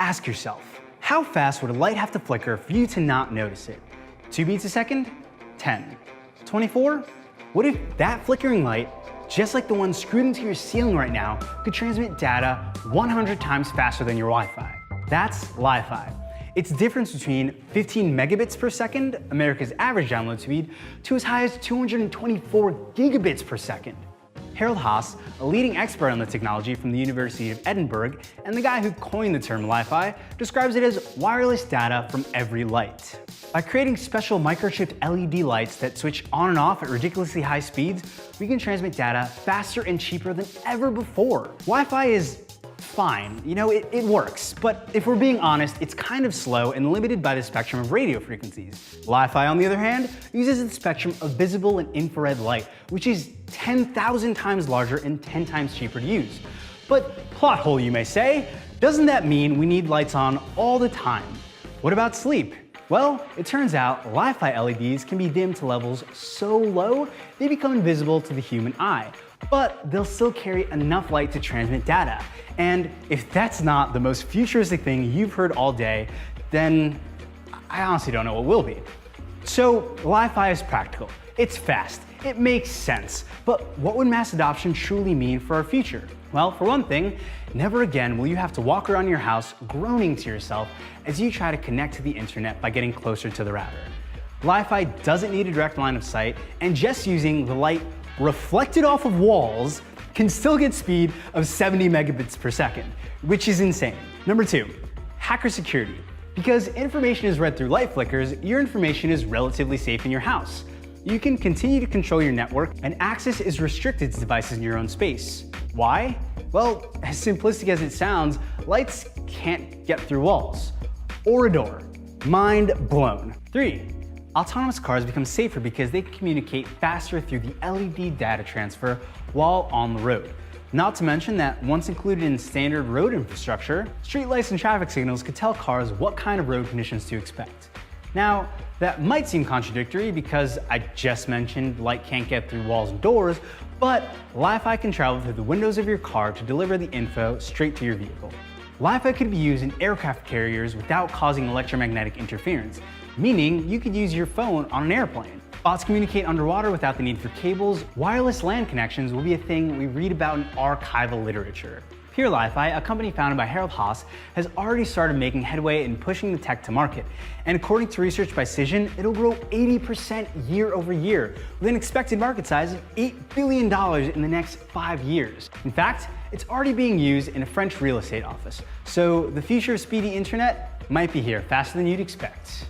Ask yourself, how fast would a light have to flicker for you to not notice it? 2 beats a second? 10. 24? What if that flickering light, just like the one screwed into your ceiling right now, could transmit data 100 times faster than your Wi-Fi? That's Li-Fi. It's the difference between 15 megabits per second, America's average download speed, to as high as 224 gigabits per second. Harold Haas, a leading expert on the technology from the University of Edinburgh, and the guy who coined the term Li-Fi, describes it as wireless data from every light. By creating special microchipped LED lights that switch on and off at ridiculously high speeds, we can transmit data faster and cheaper than ever before. Wi-Fi is fine, it works, but if we're being honest, it's kind of slow and limited by the spectrum of radio frequencies. Li-Fi, on the other hand, uses the spectrum of visible and infrared light, which is 10,000 times larger and 10 times cheaper to use. But plot hole, you may say, doesn't that mean we need lights on all the time? What about sleep? Well, it turns out Li-Fi LEDs can be dimmed to levels so low they become invisible to the human eye, but they'll still carry enough light to transmit data. And if that's not the most futuristic thing you've heard all day, then I honestly don't know what will be. So Li-Fi is practical, it's fast, it makes sense, but what would mass adoption truly mean for our future? Well, for one thing, never again will you have to walk around your house groaning to yourself as you try to connect to the internet by getting closer to the router. Li-Fi doesn't need a direct line of sight, and just using the light reflected off of walls can still get speed of 70 megabits per second, which is insane. Number 2, hacker security. Because information is read through light flickers, your information is relatively safe in your house. You can continue to control your network, and access is restricted to devices in your own space. Why? Well, as simplistic as it sounds, lights can't get through walls or a door. Mind blown. 3, autonomous cars become safer because they can communicate faster through the LED data transfer while on the road. Not to mention that once included in standard road infrastructure, streetlights and traffic signals could tell cars what kind of road conditions to expect. Now, that might seem contradictory because I just mentioned light can't get through walls and doors, but Li-Fi can travel through the windows of your car to deliver the info straight to your vehicle. Li-Fi could be used in aircraft carriers without causing electromagnetic interference, meaning you could use your phone on an airplane. Bots communicate underwater without the need for cables. Wireless LAN connections will be a thing we read about in archival literature. Pure Li-Fi, a company founded by Harold Haas, has already started making headway in pushing the tech to market. And according to research by Cision, it'll grow 80% year over year, with an expected market size of $8 billion in the next 5 years. In fact, it's already being used in a French real estate office. So the future of speedy internet might be here faster than you'd expect.